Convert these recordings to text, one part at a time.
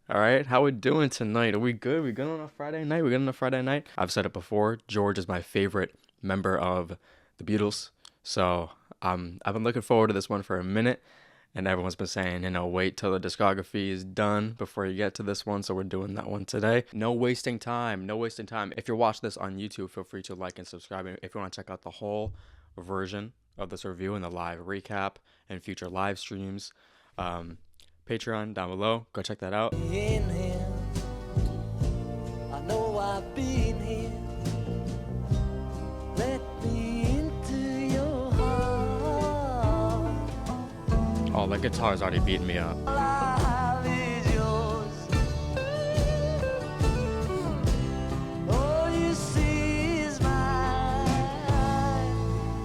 All right, how we doing tonight? Are we good? We good on a Friday night? We good on a Friday night? I've said it before. George is my favorite member of the Beatles, so I've been looking forward to this one for a minute, and everyone's been saying, wait till the discography is done before you get to this one. So we're doing that one today. No wasting time. No wasting time. If you're watching this on YouTube, feel free to like and subscribe. If you want to check out the whole version of this review and the live recap and future live streams, Patreon down below. Go check that out. In here, I know I've been here. Let me into your heart. Oh, the guitar's already beating me up. All I have is yours. All you see is mine,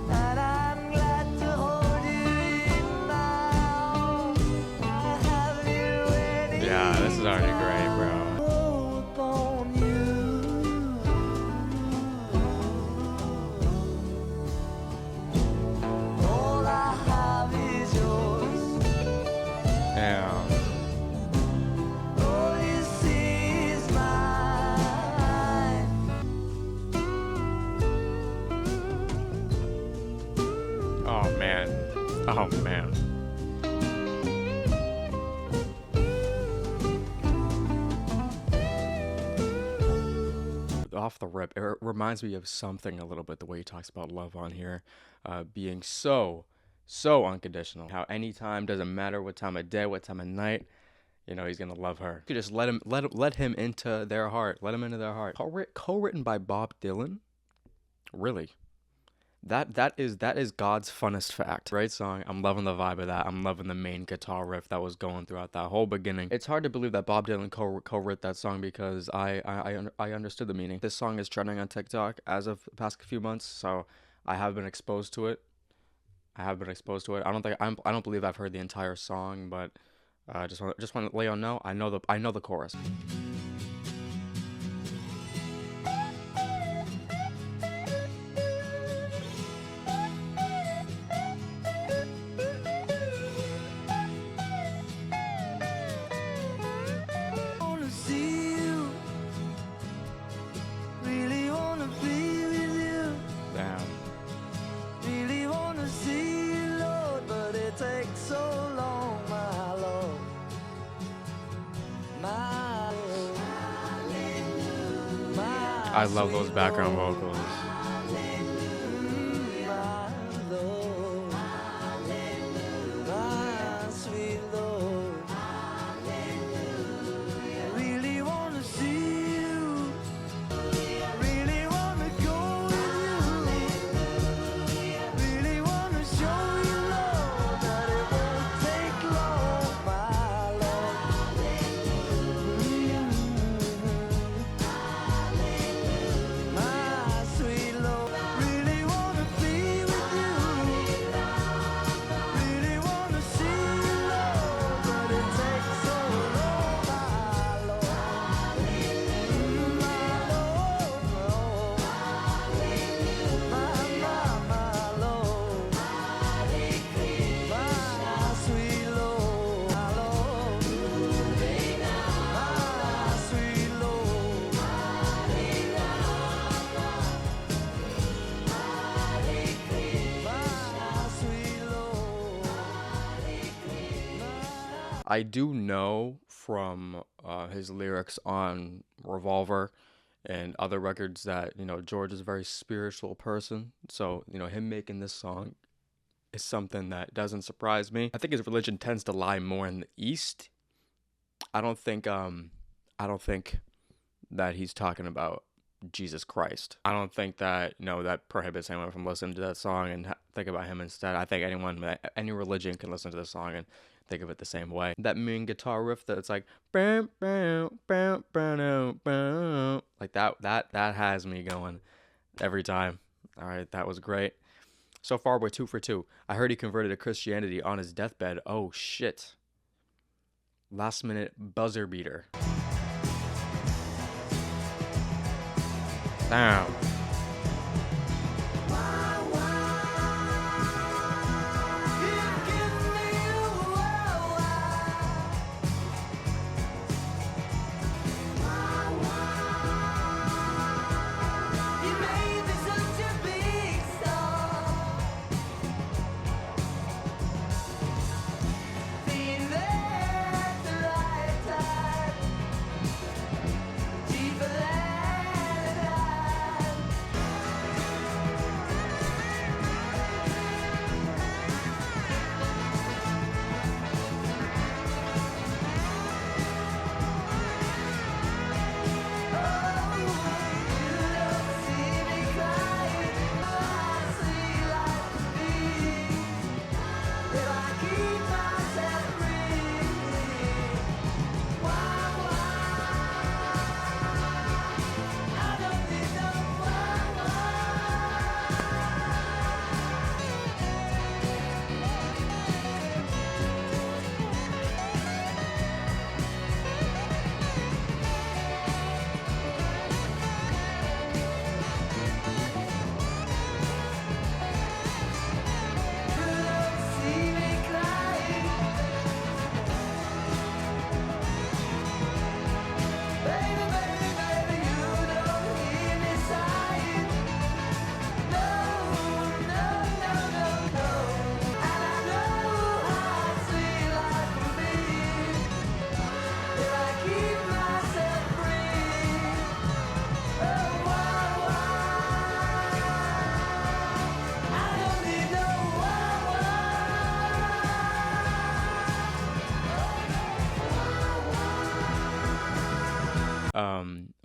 and I'm glad to hold you in my arms. I have you anything. Yeah, this is already great, bro. Upon you. All I have is yours. Damn. All you see is mine. Oh man. Oh man. Off the rip, it reminds me of something a little bit, the way he talks about love on here, being so unconditional. How anytime, doesn't matter what time of day, what time of night, he's gonna love her. You could just let him into their heart. Let him into their heart. Co-written by Bob Dylan. Really? That is God's funnest fact. Great song. I'm loving the vibe of that. I'm loving the main guitar riff that was going throughout that whole beginning. It's hard to believe that Bob Dylan co-wrote that song because I understood the meaning. This song is trending on TikTok as of the past few months, so I have been exposed to it. I don't believe I've heard the entire song, but just want to let you know I know the chorus. Wanna see you. Really wanna be with you. Damn. Really wanna see you, Lord, but it takes so long, my Lord. My Lord. My I love those sweet background Lord. vocals. My Lord. My sweet Lord. Really wanna see you. Really wanna go with you. Really wanna show you love that it won't take long, my Lord. My sweet Lord. Really wanna be with you. Really wanna see you, Lord, but it takes so long, my Lord. My Lord, my Lord. My sweet Lord, my Lord. My sweet Lord. My sweet Lord. I do know from his lyrics on Revolver and other records that, George is a very spiritual person. So, him making this song is something that doesn't surprise me. I think his religion tends to lie more in the East. I don't think that he's talking about Jesus Christ. I don't think that, that prohibits anyone from listening to that song and think about him instead. I think any religion can listen to the song and think of it the same way. That main guitar riff that's like, like that has me going every time. All right, that was great. So far, we're 2 for 2. I heard he converted to Christianity on his deathbed. Oh, shit. Last minute buzzer beater. Damn.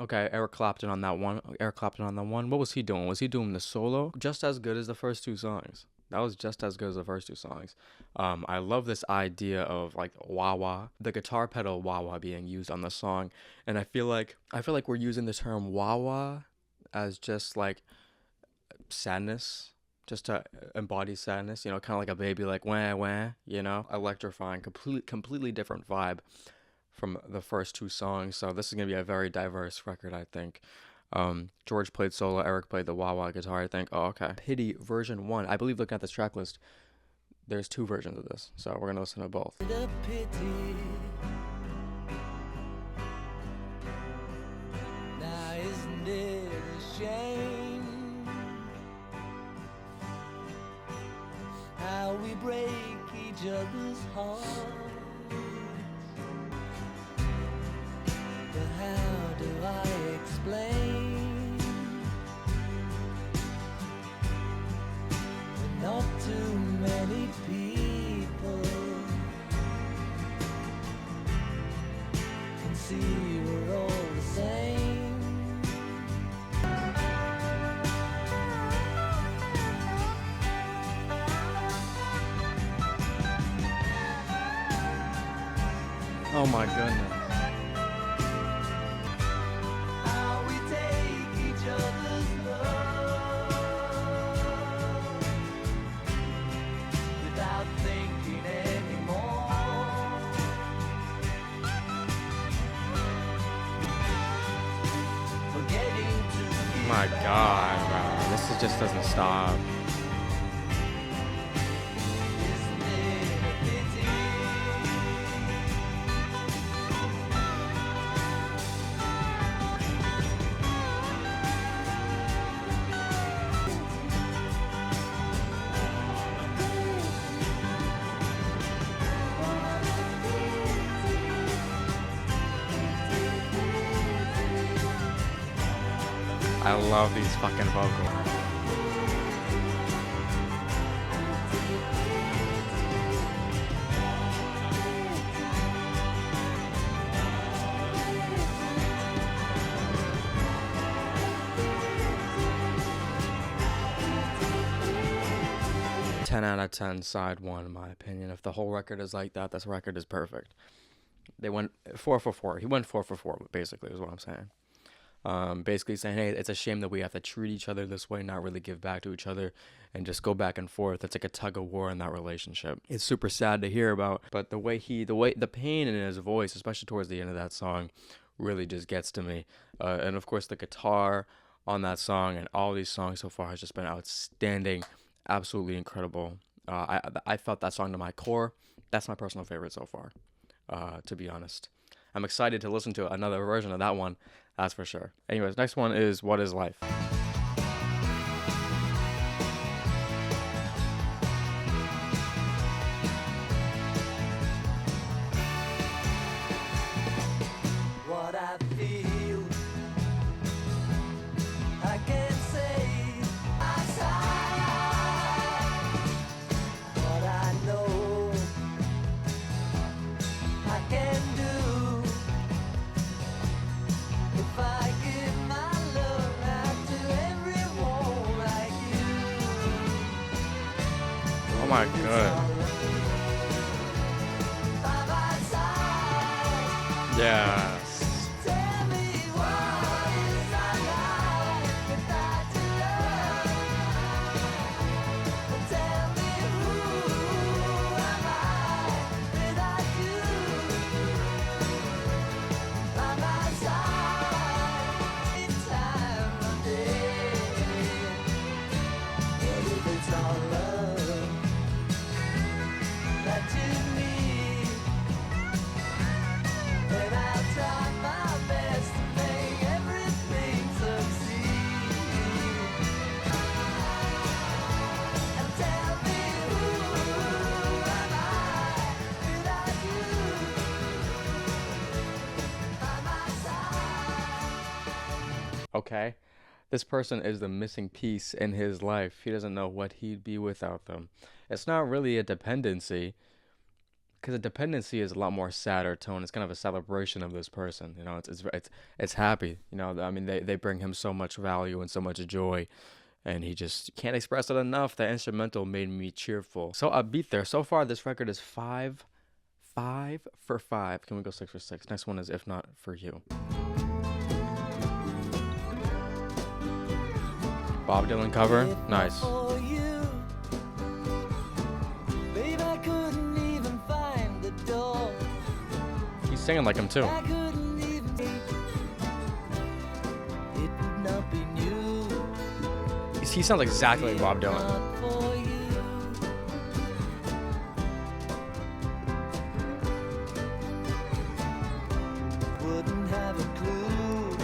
Okay, Eric Clapton on that one. Eric Clapton on that one. What was he doing? Was he doing the solo? Just as good as the first two songs. That was just as good as the first two songs. I love this idea of like wah wah, the guitar pedal wah wah being used on the song, and I feel like we're using the term wah wah as just like sadness, just to embody sadness. Kind of like a baby, like wah wah. Electrifying, completely different vibe from the first two songs. So this is gonna be a very diverse record, I think. George played solo, Eric played the wah wah guitar, I think. Oh, okay. Pity version 1. I believe looking at this track list, there's two versions of this. So we're gonna listen to both. The pity. Now isn't it a shame how we break each other's hearts? But how do I explain when not too many people can see we're all the same? Oh my goodness. How we take each other's love without thinking anymore. Forgetting to give My God, bro. Just doesn't stop. isn't it a pity? I love these fucking vocals. Ten out of 10, side one, in my opinion. If the whole record is like that, this record is perfect. They went 4 for 4. He went 4 for 4, basically, is what I'm saying. Basically saying, hey, it's a shame that we have to treat each other this way, not really give back to each other, and just go back and forth. It's like a tug of war in that relationship. It's super sad to hear about, but the pain in his voice, especially towards the end of that song, really just gets to me. And of course, the guitar on that song and all these songs so far has just been outstanding, absolutely incredible. I felt that song to my core. That's my personal favorite so far, to be honest. I'm excited to listen to another version of that one, that's for sure. Anyways, next one is What Is Life? What I feel, I can't say outside. What I know, I can do. If I give my love out to everyone like you. Oh my god. By my side. Yes. Tell me what is our life without your love? Tell me who am I without you? By my side, in time of day. But if it's all love that you need, then I'll try my best to make everything succeed. And tell me who am I without you by my side? Okay. This person is the missing piece in his life. He doesn't know what he'd be without them. It's not really a dependency, because a dependency is a lot more sadder tone. It's kind of a celebration of this person. You know, it's happy. You know, I mean, they bring him so much value and so much joy, and he just can't express it enough. The instrumental made me cheerful. So upbeat there. So far, this record is five for five. Can we go 6 for 6? Next one is If Not For You. Bob Dylan cover, nice. For you, babe, I couldn't even find the door. He's singing like him too. I couldn't even think it would not be new. He sounds exactly like Bob Dylan. Not for you. Wouldn't have a clue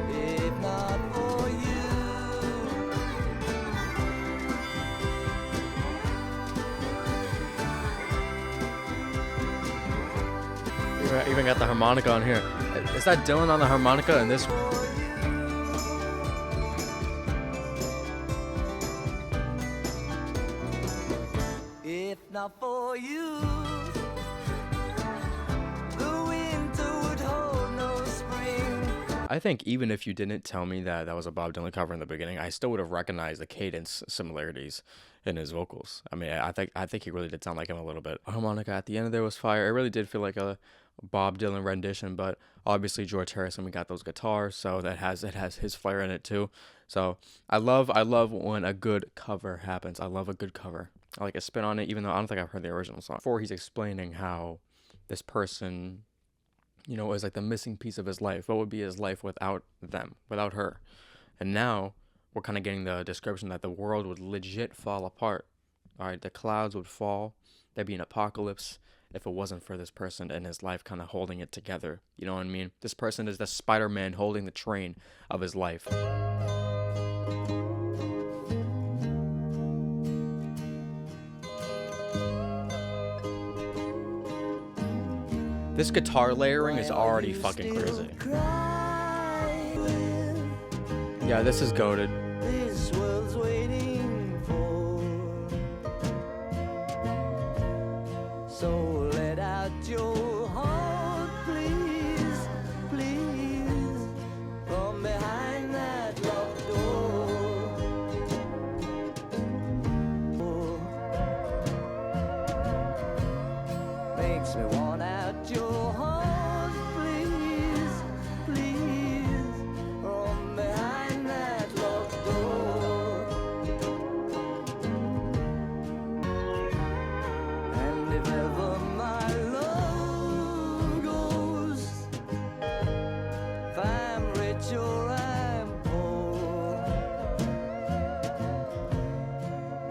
if not for you. Even got the harmonica on here. Is that Dylan on the harmonica in this? If not for you, the winter would hold no spring. I think even if you didn't tell me that that was a Bob Dylan cover in the beginning, I still would have recognized the cadence similarities in his vocals. I mean, I think he really did sound like him a little bit. Harmonica at the end of there was fire. It really did feel like a Bob Dylan rendition, but obviously George Harrison, we got those guitars, so it has his flair in it too. So I love when a good cover happens. I love a good cover. I like a spin on it, even though I don't think I've heard the original song. Before, he's explaining how this person, you know, is like the missing piece of his life. What would be his life without them, without her? And now we're kind of getting the description that the world would legit fall apart. All right, the clouds would fall. There'd be an apocalypse if it wasn't for this person and his life kind of holding it together. You know what I mean? This person is the Spider-Man holding the train of his life. This guitar layering is already fucking crazy. Yeah, this is goated. This world's waiting for. So let out your heart, please, please, from behind that locked door. Makes me want out your heart, please, please, from behind that locked door. And if ever my love goes, if I'm rich or I'm poor,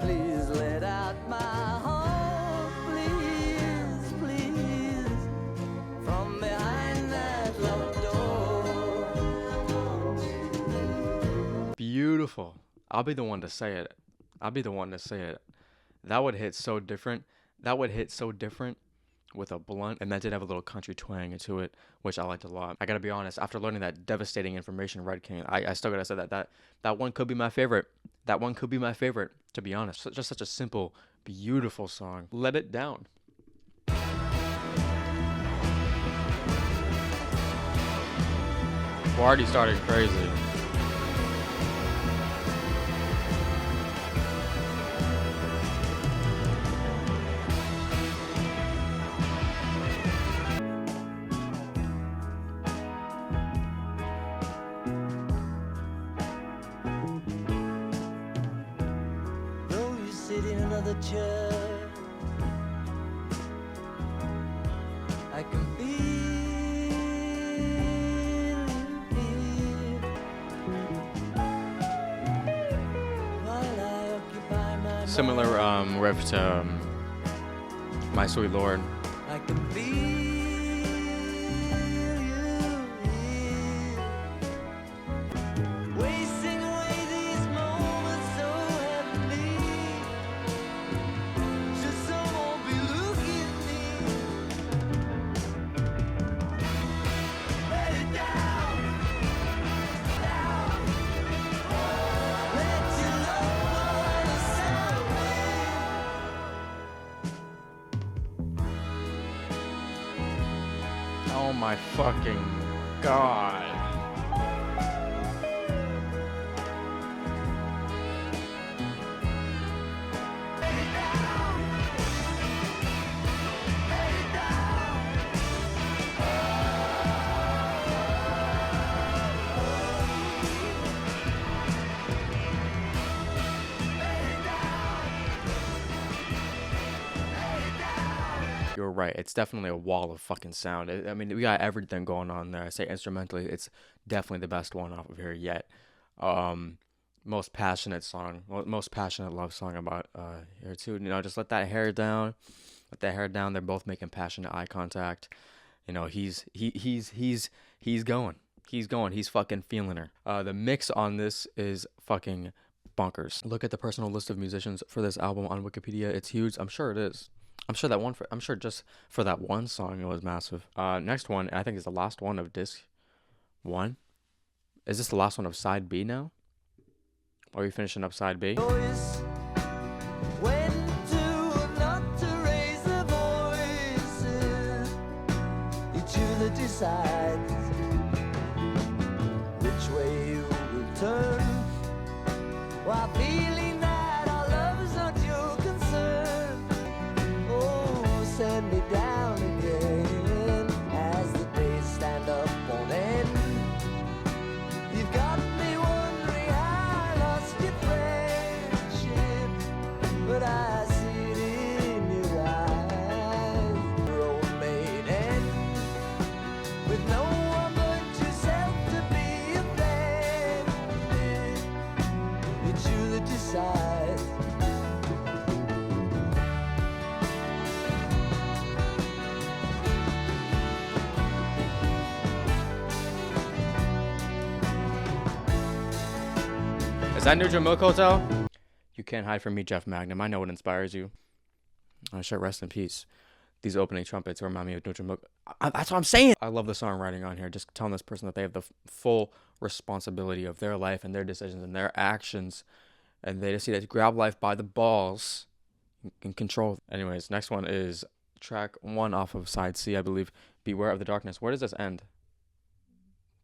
please let out my heart, please, please, from behind that locked door. Beautiful. I'll be the one to say it. That would hit so different. With a blunt, and that did have a little country twang into it, which I liked a lot. I gotta be honest, after learning that devastating information, Red King, I still gotta say that one could be my favorite. That one could be my favorite, to be honest. Just such a simple, beautiful song. Let It Down. We're already starting crazy. Though you sit in another chair, I can feel you here. While I occupy my Similar mind, riff to My Sweet Lord. I can feel you here. Wasting away these moments so heavily. Should someone be looking at me? Let it down, down. Let your love understand me. my fucking god. You're right. It's definitely a wall of fucking sound. I mean, we got everything going on there. I say instrumentally, it's definitely the best one off of here yet. Um, Most passionate song, most passionate love song about here too. You know, just let that hair down, let that hair down. They're both making passionate eye contact. You know, he's going, he's going, he's fucking feeling her. The mix on this is fucking bonkers. Look at the personal list of musicians for this album on Wikipedia. It's huge. I'm sure it is. I'm sure just for that one song it was massive. Next one, I think is the last one of disc one. Is this the last one of side B now? Or are you finishing up side B? Choice when to not to raise the voices. Each you that decides which way you will turn, while feeling that our love is not your concern. Oh, send me down again as the days stand up on end. You've got me wondering how I lost your friendship, but I see it in your eyes. Your old maiden, with no one but yourself to be offended. It's you that decides. Is that Nugent Milk Hotel? You can't hide from me, Jeff Magnum. I know what inspires you. I should rest in peace. These opening trumpets remind me of Nugent Milk. That's what I'm saying. I love the songwriting on here. Just telling this person that they have the full responsibility of their life and their decisions and their actions. And they just need to grab life by the balls and control. Anyways, next one is track 1 off of side C, I believe. Beware of the Darkness. Where does this end?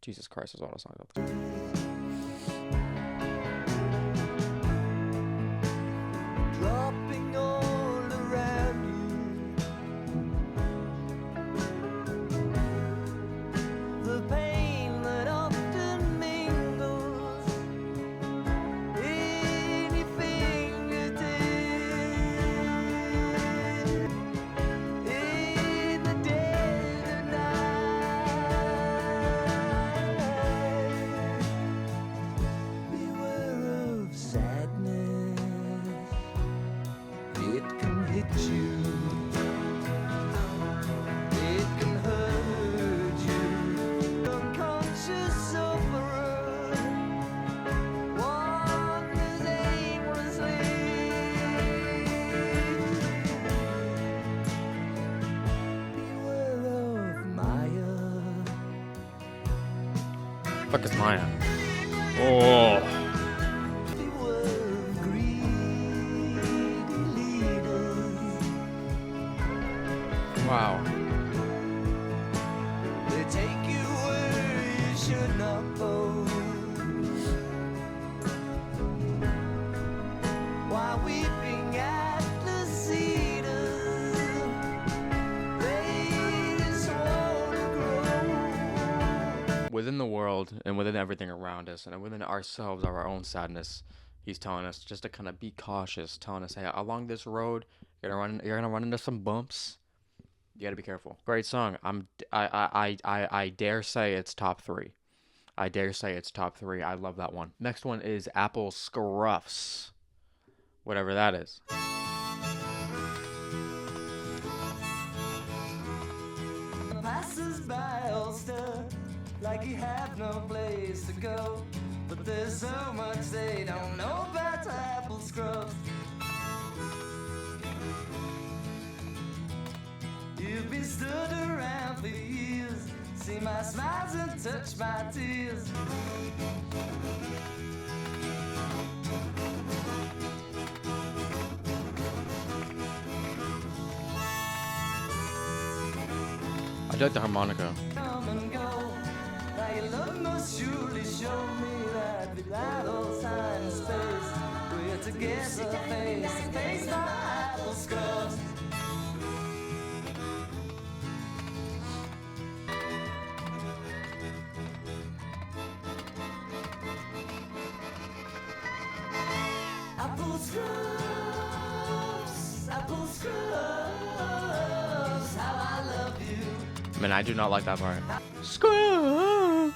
Jesus Christ, there's a lot of songs out there. Dropping all around you, the pain that often mingles in your fingertips, in the dead of night. Beware of sadness. It can hit you. It can hurt you. Unconscious sufferer wanders aimlessly. Beware of Maya. Fuck is Maya? Oh. Beware of greedy leaders. Wow. They take you where you should not go. While weeping at the cedars, they just want to grow. Within the world and within everything around us and within ourselves, our own sadness, he's telling us just to kind of be cautious, telling us, hey, along this road, you're gonna run into some bumps. You gotta be careful. Great song. I dare say it's top 3. I dare say it's top 3. I love that one. Next one is Apple Scruffs. Whatever that is. Passers by all stare like you have no place to go, but there's so much they don't know about apple scruffs. You've been stood around for years, see my smiles and touch my tears. I like the harmonica. Come show me that without all time and space, we're together face to face, my apple scruffs. Apple scruffs, apple scruffs, how I love you. Man, I do not like that part. Scruff.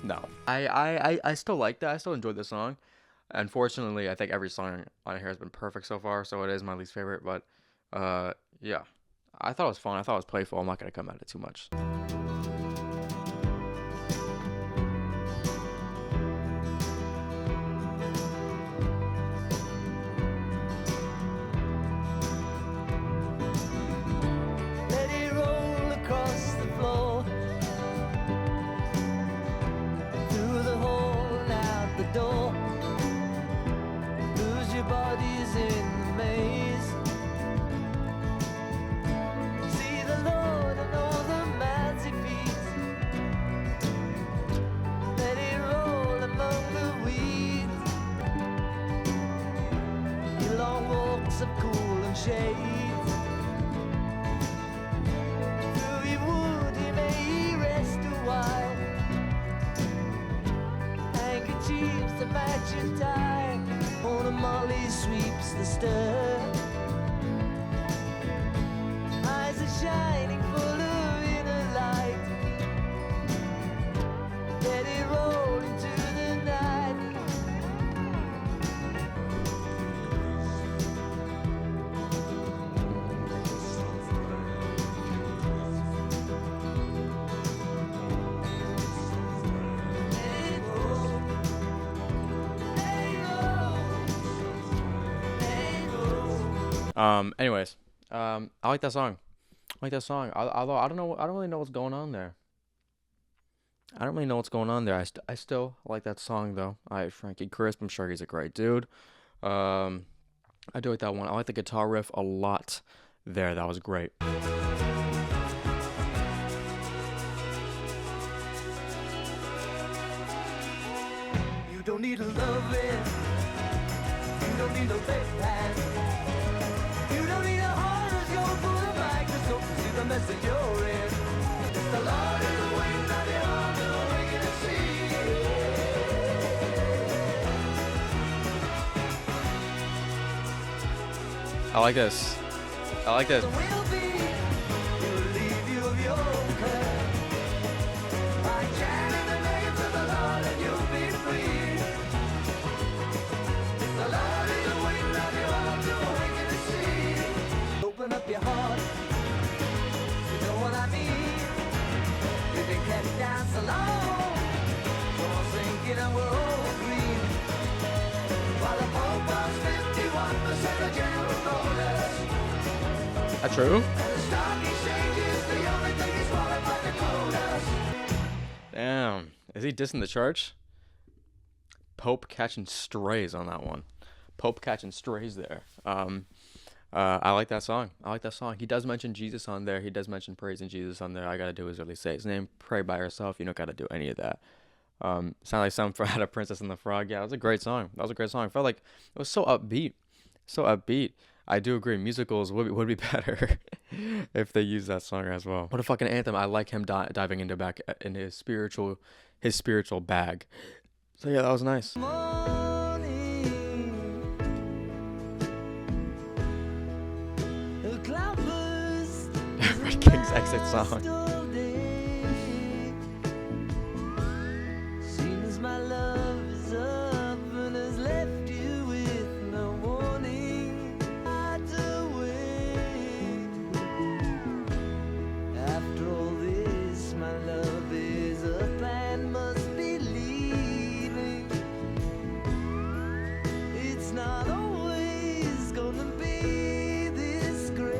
No, I still like that. I still enjoyed the song. Unfortunately, I think every song on here has been perfect so far, so it is my least favorite. But, yeah, I thought it was fun. I thought it was playful. I'm not gonna come at it too much. Let it roll across the floor, through the hole and out the door. Lose your bodies in the maze. See the Lord and all the mouths he feeds. Let it roll among the weeds. Your long walks of cool and shades. Through your wood he may rest a while. Handkerchiefs that match your tie. On a molly sweeps the stir. Eyes are shining full of inner light. Let it roll into the night. Let it roll. Let it roll. Let it roll. Anyways, I like that song. I like that song. Although I don't really know what's going on there. I don't really know what's going on there. I still like that song though. Frankie Crisp. I'm sure he's a great dude. I do like that one. I like the guitar riff a lot there. That was great. You don't need a loving. You don't need no bedpan. You don't need a horoscope for a microscope to see the message you're in. It's the Lord in the wind that you are doing in the sea. I like this. I like this. The will be, will relieve you of your care. I chant in the name of the Lord and you'll be free. It's the Lord in the wind that you are doing in the sea. Open up your heart. You know what I mean? You've been kept down so long. So I'm thinking and we're all green. While the Pope was 51% of general voters. That true? And the stock exchange is the only thing that's qualified to code us. Damn. Is he dissing the church? Pope catching strays on that one. Pope catching strays there. I like that song. I like that song. He does mention Jesus on there. He does mention praising Jesus on there. All I gotta do is really say his name. Pray by yourself. You don't gotta do any of that. Sound like something out of Princess and the Frog. Yeah, it was a great song. That was a great song. I felt like it was so upbeat. So upbeat. I do agree. Musicals would be better if they use that song as well. What a fucking anthem. I like him diving into back into his spiritual bag. So yeah, that was nice. Morning, a cloudburst Red King's exit song. all day. Seems my love is up and has left you with no warning. Right away. After all this, my love is up and must be leaving. It's not always gonna be this great.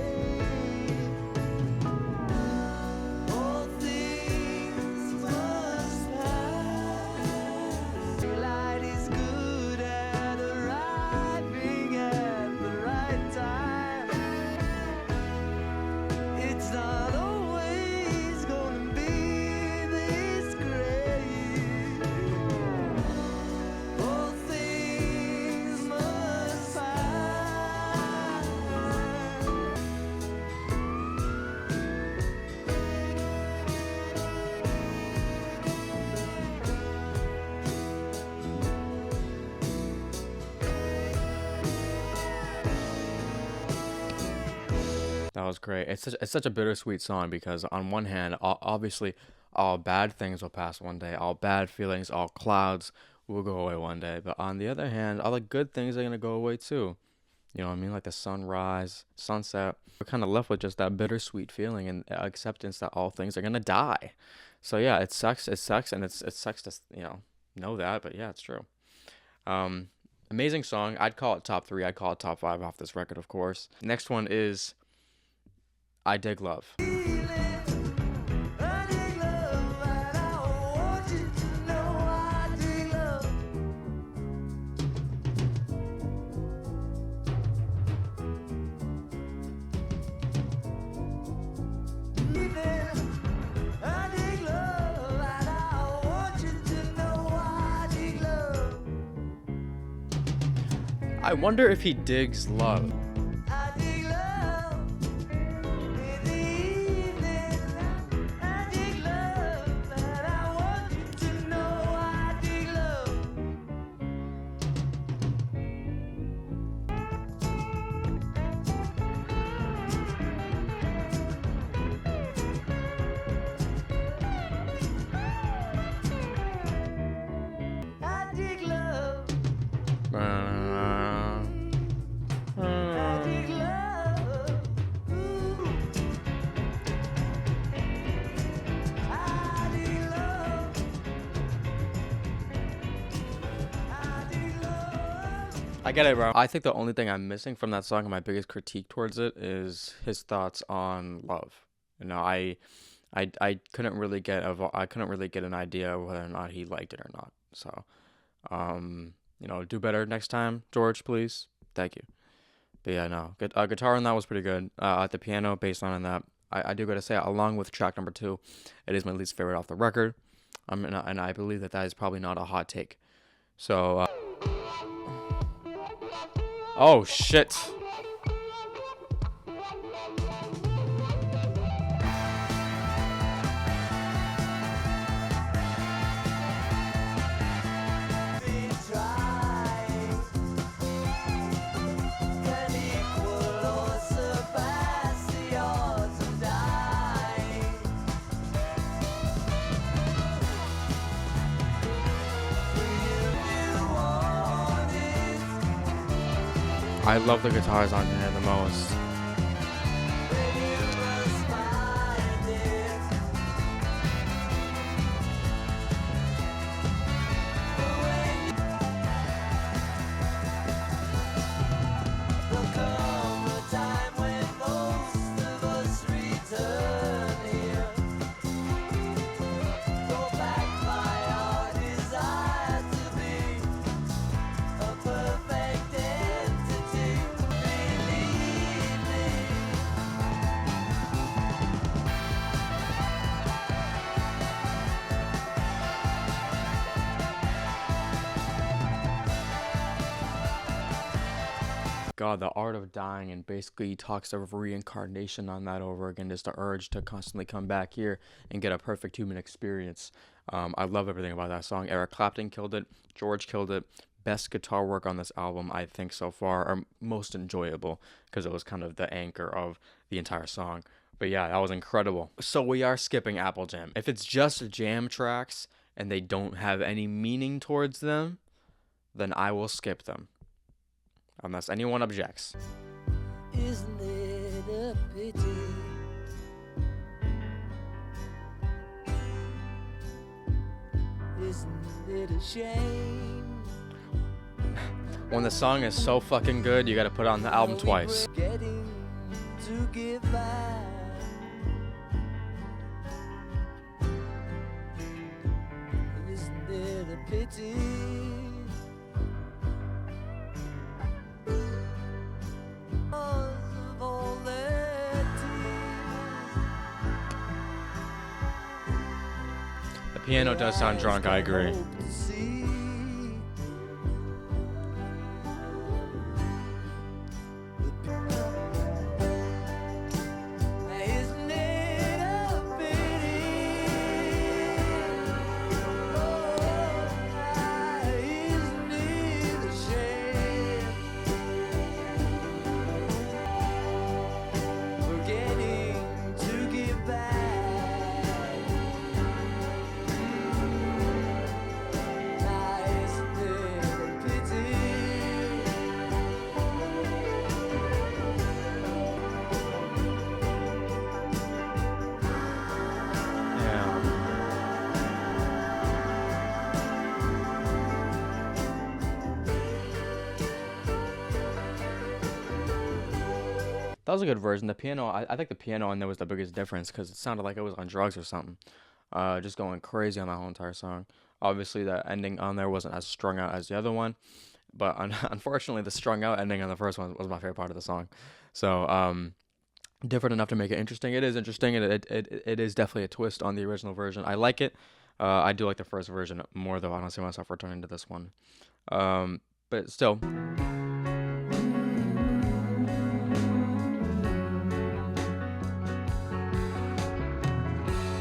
That was great. It's such a bittersweet song because on one hand, obviously, all bad things will pass one day. All bad feelings, all clouds will go away one day. But on the other hand, all the good things are gonna go away too. You know what I mean? Like the sunrise, sunset. We're kind of left with just that bittersweet feeling and acceptance that all things are gonna die. So yeah, it sucks. It sucks, and it sucks to know that. But yeah, it's true. Um, Amazing song. I'd call it top three. I'd call it top five off this record, of course. Next one is I Dig Love. I wonder if he digs love. I get it, bro. I think the only thing I'm missing from that song and my biggest critique towards it is his thoughts on love. You know, I couldn't really I couldn't really get an idea of whether or not he liked it or not. So, do better next time, George, please. Thank you. But yeah, no, guitar on that was pretty good. At the piano, bass line on that, I do gotta say, along with track number 2, it is my least favorite off the record. And I believe that is probably not a hot take. So, oh shit. I love the guitars on here the most. God, the art of dying, and basically he talks of reincarnation on that over again, just the urge to constantly come back here and get a perfect human experience. I love everything about that song. Eric Clapton killed it. George killed it. Best guitar work on this album, I think, so far, or most enjoyable, because it was kind of the anchor of the entire song. But yeah, that was incredible. So we are skipping Apple Jam. If it's just jam tracks and they don't have any meaning towards them, then I will skip them. Unless anyone objects. Isn't it a pity? Isn't it a shame? When the song is so fucking good, you gotta put it on the album twice. Getting to give back. Isn't it a pity? The piano does sound drunk, I agree. That was a good version. The piano, I think the piano on there was the biggest difference because it sounded like it was on drugs or something. Just going crazy on that whole entire song. Obviously, the ending on there wasn't as strung out as the other one, but unfortunately, the strung out ending on the first one was my favorite part of the song. So, different enough to make it interesting. It is interesting, and it is definitely a twist on the original version. I like it. I do like the first version more, though. I don't see myself returning to this one. But still,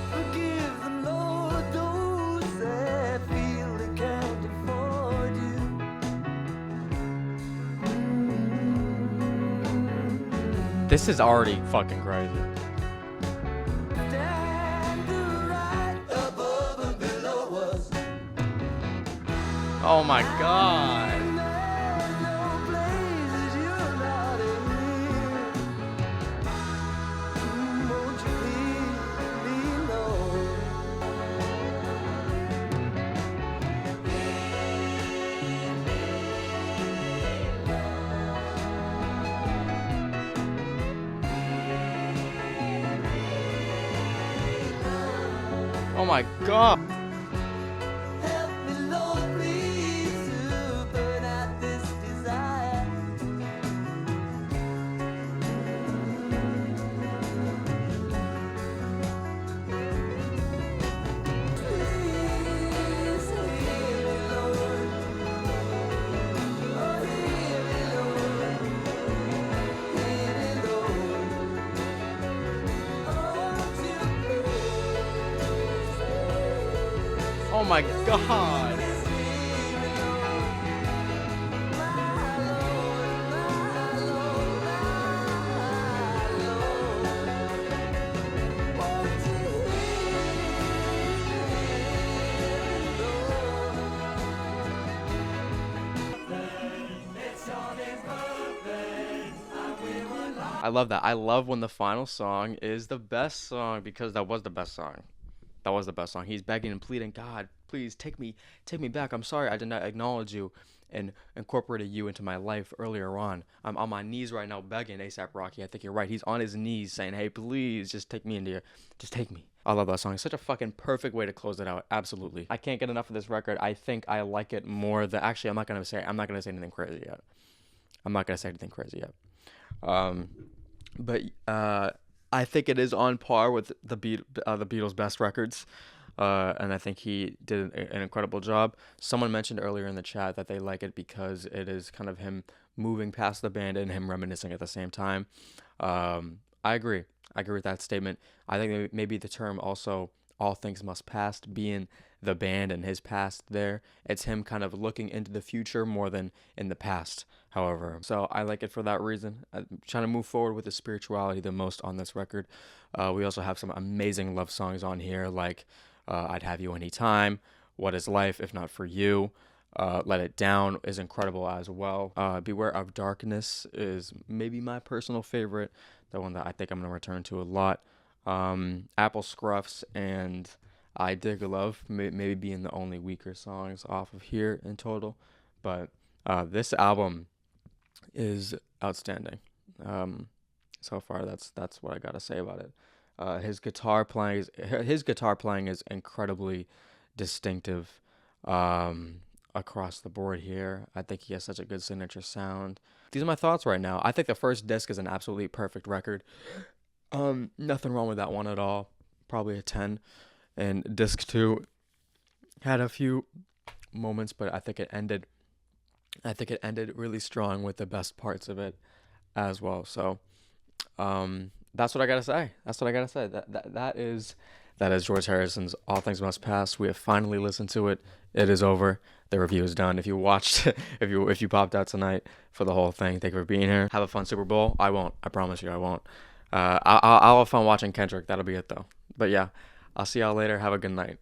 Forgive them, Lord, those that feel they can't afford you. this is already fucking crazy. Stand right above and below us. Oh my god. There's no places you're not here. Won't you leave me alone? Oh my god. Help me, Lord, please, to burn out this desire. Please hear me, Lord. Oh, hear me, Lord. Hear me, Lord. Oh, won't you please? Oh my god. I love that. I love when the final song is the best song because that was the best song. That was the best song. He's begging and pleading, God, please take me back. I'm sorry I did not acknowledge you and incorporated you into my life earlier on. I'm on my knees right now begging ASAP Rocky. I think you're right. He's on his knees saying, hey, please just take me into your, just take me. I love that song. It's such a fucking perfect way to close it out. Absolutely. I can't get enough of this record. I think I like it more than, actually, I'm not gonna say anything crazy yet. I'm not gonna say anything crazy yet. But I think it is on par with the Beatles' best records, and I think he did an incredible job. Someone mentioned earlier in the chat that they like it because it is kind of him moving past the band and him reminiscing at the same time. I agree. I agree with that statement. I think maybe the term also "all things must pass" being the band and his past there. It's him kind of looking into the future more than in the past, however. So I like it for that reason. I'm trying to move forward with the spirituality the most on this record. We also have some amazing love songs on here, like I'd Have You Anytime, What Is Life If Not For You, Let It Down is incredible as well. Beware of Darkness is maybe my personal favorite, the one that I think I'm going to return to a lot. Apple Scruffs and I Dig Love maybe being the only weaker songs off of here in total. But this album is outstanding. So far, that's what I gotta say about it. His guitar playing is incredibly distinctive across the board here. I think he has such a good signature sound. These are my thoughts right now. I think the first disc is an absolutely perfect record. Nothing wrong with that one at all. Probably a 10. And disc 2 had a few moments, but I think it ended really strong with the best parts of it as well. So that's what I gotta say. That is George Harrison's All Things Must Pass. We have finally listened to it. It is over. The review is done. If you watched, if you popped out tonight for the whole thing, thank you for being here. Have a fun Super Bowl. I won't. I promise you, I won't. I'll have fun watching Kendrick. That'll be it though. But yeah, I'll see y'all later. Have a good night.